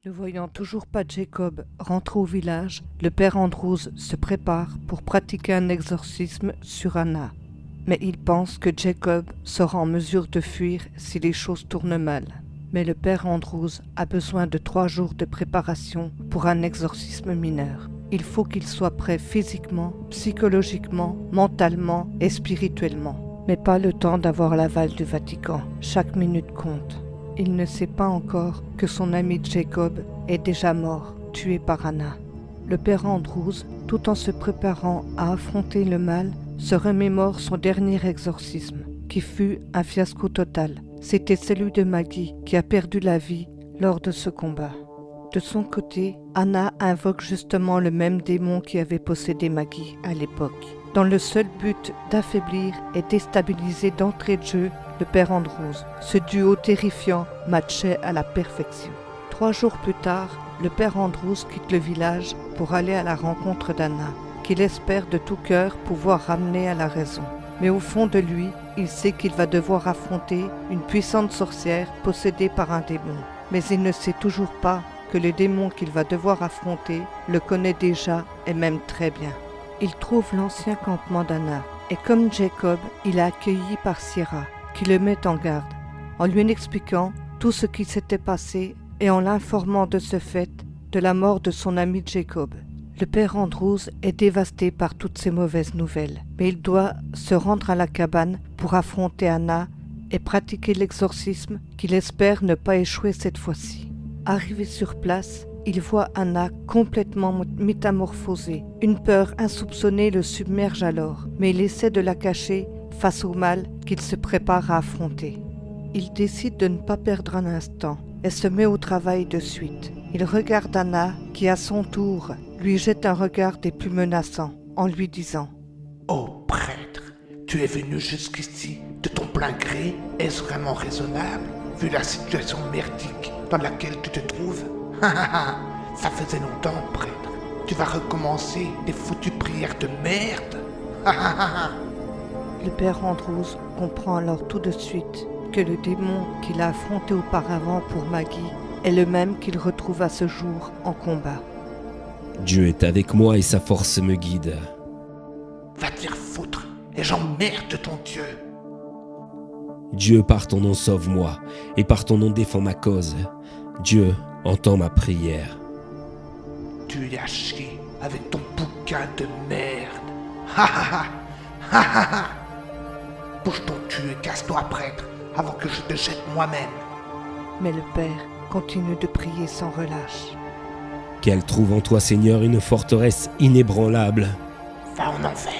Ne voyant toujours pas Jacob rentrer au village, le père Andrews se prépare pour pratiquer un exorcisme sur Anna. Mais il pense que Jacob sera en mesure de fuir si les choses tournent mal. Mais le père Andrews a besoin de 3 jours de préparation pour un exorcisme mineur. Il faut qu'il soit prêt physiquement, psychologiquement, mentalement et spirituellement. Mais pas le temps d'avoir l'aval du Vatican. Chaque minute compte. Il ne sait pas encore que son ami Jacob est déjà mort, tué par Anna. Le père Andrews, tout en se préparant à affronter le mal, se remémore son dernier exorcisme, qui fut un fiasco total. C'était celui de Maggie qui a perdu la vie lors de ce combat. De son côté, Anna invoque justement le même démon qui avait possédé Maggie à l'époque, dans le seul but d'affaiblir et déstabiliser d'entrée de jeu le père Andrews. Ce duo terrifiant matchait à la perfection. 3 jours plus tard, le père Andrews quitte le village pour aller à la rencontre d'Anna, qu'il espère de tout cœur pouvoir ramener à la raison. Mais au fond de lui, il sait qu'il va devoir affronter une puissante sorcière possédée par un démon. Mais il ne sait toujours pas que le démon qu'il va devoir affronter le connaît déjà et même très bien. Il trouve l'ancien campement d'Anna, et comme Jacob, il est accueilli par Sierra, qui le met en garde, en lui expliquant tout ce qui s'était passé et en l'informant de ce fait de la mort de son ami Jacob. Le père Andrews est dévasté par toutes ces mauvaises nouvelles, mais il doit se rendre à la cabane pour affronter Anna et pratiquer l'exorcisme qu'il espère ne pas échouer cette fois-ci. Arrivé sur place, il voit Anna complètement métamorphosée. Une peur insoupçonnée le submerge alors, mais il essaie de la cacher face au mal qu'il se prépare à affronter. Il décide de ne pas perdre un instant et se met au travail de suite. Il regarde Anna qui, à son tour, lui jette un regard des plus menaçants en lui disant « Oh prêtre, tu es venu jusqu'ici de ton plein gré, est-ce vraiment raisonnable, vu la situation merdique dans laquelle tu te trouves? Ça faisait longtemps, prêtre. Tu vas recommencer des foutues prières de merde. Le père Andrews comprend alors tout de suite que le démon qu'il a affronté auparavant pour Maggie est le même qu'il retrouve à ce jour en combat. Dieu est avec moi et sa force me guide. Va te faire foutre et j'emmerde ton Dieu. Dieu, par ton nom, sauve-moi, et par ton nom, défends ma cause. Dieu, entends ma prière. Tu y as chié avec ton bouquin de merde. Ha ha ha, ha ha ha. Bouge ton cul et casse-toi, prêtre, avant que je te jette moi-même. Mais le père continue de prier sans relâche. Qu'elle trouve en toi, Seigneur, une forteresse inébranlable, Va en enfer.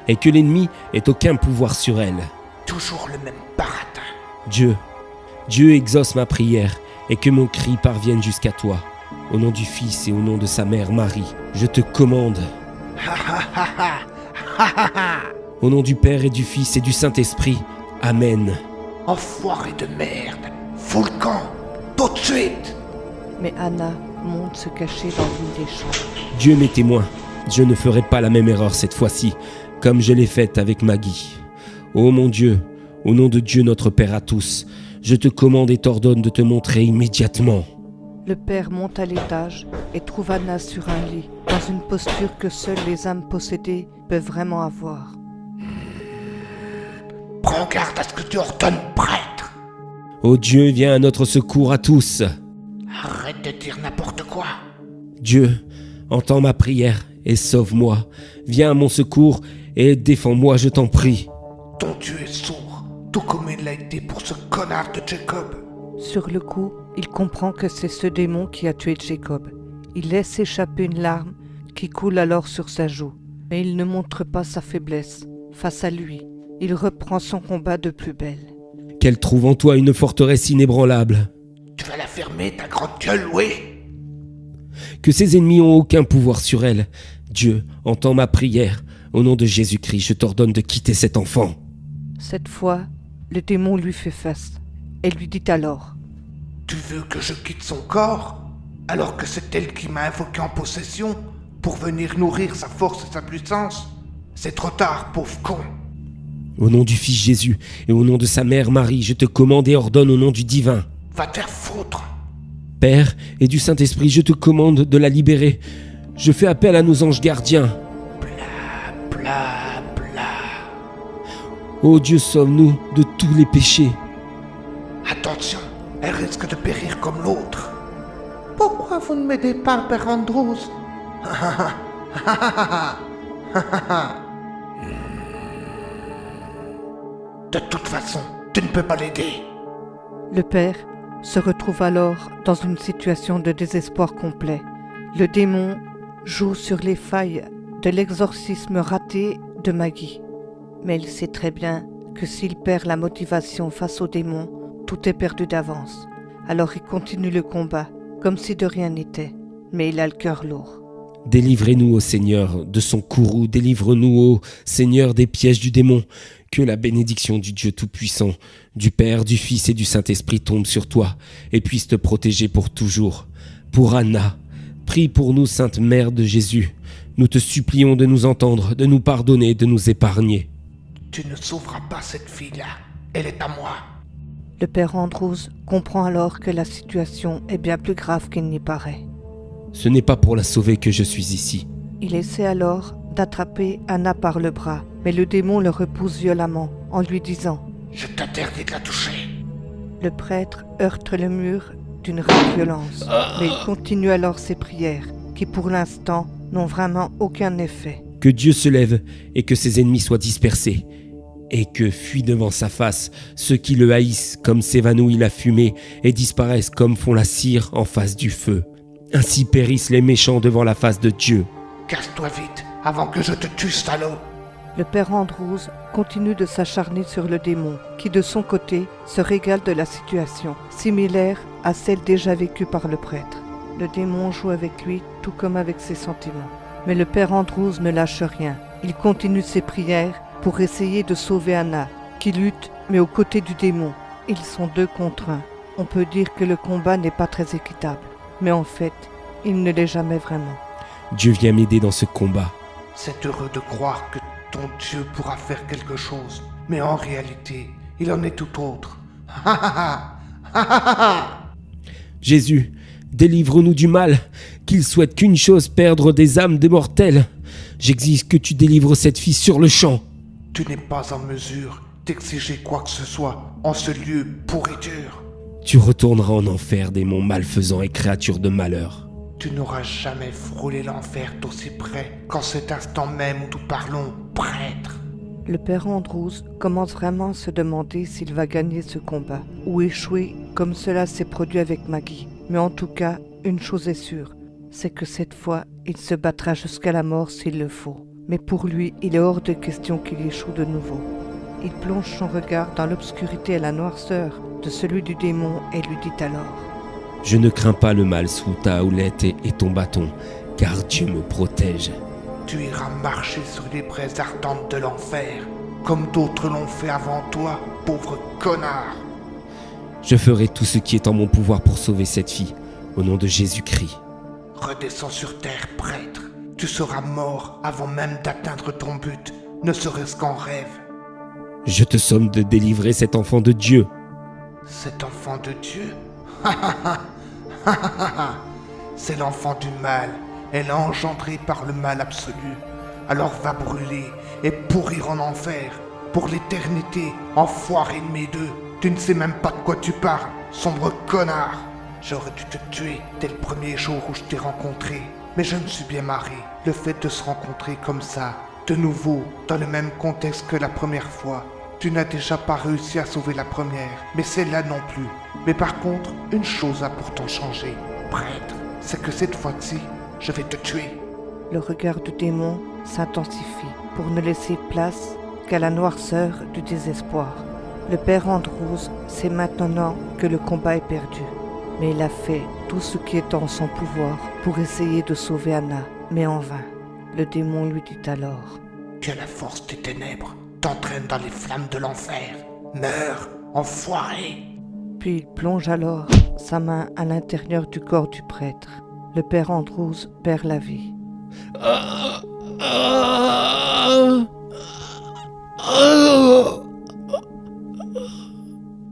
et que l'ennemi ait aucun pouvoir sur elle. Toujours le même baratin. Dieu exauce ma prière, et que mon cri parvienne jusqu'à toi. Au nom du Fils et au nom de sa mère Marie, je te commande. Ha ha ha ha, ha ha ha. Au nom du Père et du Fils et du Saint-Esprit, Amen. Enfoiré de merde. Fous le camp, tout de suite. Mais Anna monte se cacher dans l'une des chambres. Dieu m'est témoin, je ne ferai pas la même erreur cette fois-ci, comme je l'ai faite avec Maggie. Ô mon Dieu, au nom de Dieu notre Père à tous, je te commande et t'ordonne de te montrer immédiatement. Le père monte à l'étage et trouve Anna sur un lit, dans une posture que seules les âmes possédées peuvent vraiment avoir. Prends garde à ce que tu ordonnes, prêtre. Ô Dieu, viens à notre secours à tous. Arrête de dire n'importe quoi. Dieu, entends ma prière et sauve-moi. Viens à mon secours et défends-moi, je t'en prie. Ton Dieu est sourd, tout comme il l'a été pour ce connard de Jacob. Sur le coup, il comprend que c'est ce démon qui a tué Jacob. Il laisse échapper une larme qui coule alors sur sa joue. Mais il ne montre pas sa faiblesse. Face à lui, il reprend son combat de plus belle. Qu'elle trouve en toi une forteresse inébranlable. Tu vas la fermer, ta grande gueule, oui. Que ses ennemis n'ont aucun pouvoir sur elle. Dieu, entends ma prière. Au nom de Jésus-Christ, je t'ordonne de quitter cet enfant. Cette fois, le démon lui fait face et lui dit alors: Tu veux que je quitte son corps, alors que c'est elle qui m'a invoqué en possession pour venir nourrir sa force et sa puissance? C'est trop tard, pauvre con. Au nom du Fils Jésus et au nom de sa mère Marie, je te commande et ordonne au nom du divin. Va te faire foutre. Père et du Saint-Esprit, je te commande de la libérer. Je fais appel à nos anges gardiens. Bla, bla, bla. Ô Dieu, sauve-nous de tous les péchés. Attention, elle risque de périr comme l'autre. Pourquoi vous ne m'aidez pas, Père Andrews? De toute façon, tu ne peux pas l'aider. Le père se retrouve alors dans une situation de désespoir complet. Le démon joue sur les failles de l'exorcisme raté de Maggie. Mais il sait très bien que s'il perd la motivation face au démon, tout est perdu d'avance. Alors il continue le combat, comme si de rien n'était. Mais il a le cœur lourd. Délivrez-nous, ô Seigneur, de son courroux. Délivre-nous, ô Seigneur, des pièges du démon. Que la bénédiction du Dieu Tout-Puissant, du Père, du Fils et du Saint-Esprit tombe sur toi et puisse te protéger pour toujours. Pour Anna, prie pour nous, Sainte Mère de Jésus. Nous te supplions de nous entendre, de nous pardonner, de nous épargner. Tu ne sauveras pas cette fille-là. Elle est à moi. Le père Andrews comprend alors que la situation est bien plus grave qu'il n'y paraît. Ce n'est pas pour la sauver que je suis ici. Il essaie alors d'attraper Anna par le bras, mais le démon le repousse violemment en lui disant « Je t'interdis de la toucher. » Le prêtre heurte le mur d'une rare violence, mais il continue alors ses prières, qui pour l'instant n'ont vraiment aucun effet. Que Dieu se lève et que ses ennemis soient dispersés, et que fuient devant sa face ceux qui le haïssent comme s'évanouit la fumée et disparaissent comme font la cire en face du feu. Ainsi périssent les méchants devant la face de Dieu. Casse-toi vite, avant que je te tue, salaud. Le père Andrews continue de s'acharner sur le démon, qui de son côté se régale de la situation, similaire à celle déjà vécue par le prêtre. Le démon joue avec lui, tout comme avec ses sentiments. Mais le père Andrews ne lâche rien. Il continue ses prières pour essayer de sauver Anna, qui lutte, mais aux côtés du démon. Ils sont 2 contre 1. On peut dire que le combat n'est pas très équitable. Mais en fait, il ne l'est jamais vraiment. Dieu vient m'aider dans ce combat. C'est heureux de croire que ton Dieu pourra faire quelque chose. Mais en réalité, il en est tout autre. Jésus, délivre-nous du mal, qu'il souhaite qu'une chose, perdre des âmes des mortels. J'exige que tu délivres cette fille sur le champ. Tu n'es pas en mesure d'exiger quoi que ce soit en ce lieu pourriture. Tu retourneras en enfer, démon malfaisant et créature de malheur. Tu n'auras jamais frôlé l'enfer d'aussi près qu'en cet instant même où nous parlons, prêtre. Le père Andrews commence vraiment à se demander s'il va gagner ce combat, ou échouer comme cela s'est produit avec Maggie. Mais en tout cas, une chose est sûre, c'est que cette fois, il se battra jusqu'à la mort s'il le faut. Mais pour lui, il est hors de question qu'il échoue de nouveau. Il plonge son regard dans l'obscurité et la noirceur de celui du démon et lui dit alors « Je ne crains pas le mal sous ta houlette et ton bâton, car Dieu me protège. Tu iras marcher sur les braises ardentes de l'enfer, comme d'autres l'ont fait avant toi, pauvre connard. Je ferai tout ce qui est en mon pouvoir pour sauver cette fille, au nom de Jésus-Christ. Redescends sur terre, prêtre. Tu seras mort avant même d'atteindre ton but, ne serait-ce qu'en rêve. Je te somme de délivrer cet enfant de Dieu. Cet enfant de Dieu? C'est l'enfant du mal. Elle est engendrée par le mal absolu. Alors va brûler et pourrir en enfer. Pour l'éternité, enfoiré de mes deux. Tu ne sais même pas de quoi tu parles, sombre connard. J'aurais dû te tuer dès le premier jour où je t'ai rencontré. Mais je me suis bien marré. Le fait de se rencontrer comme ça, de nouveau, dans le même contexte que la première fois. Tu n'as déjà pas réussi à sauver la première, mais celle-là non plus. Mais par contre, une chose a pourtant changé, prêtre, c'est que cette fois-ci, je vais te tuer. » Le regard du démon s'intensifie pour ne laisser place qu'à la noirceur du désespoir. Le père Andrews sait maintenant que le combat est perdu, mais il a fait tout ce qui est en son pouvoir pour essayer de sauver Anna, mais en vain. Le démon lui dit alors « Que la force des ténèbres t'entraîne dans les flammes de l'enfer. Meurs, enfoiré !» Puis il plonge alors sa main à l'intérieur du corps du prêtre. Le père Andrews perd la vie.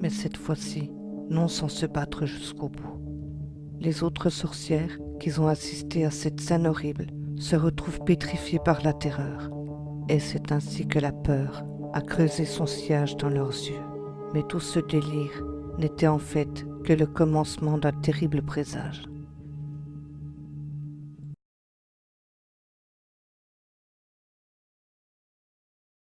Mais cette fois-ci, non sans se battre jusqu'au bout. Les autres sorcières, qui ont assisté à cette scène horrible, se retrouvent pétrifiées par la terreur. Et c'est ainsi que la peur a creusé son sillage dans leurs yeux. Mais tout ce délire n'était en fait que le commencement d'un terrible présage.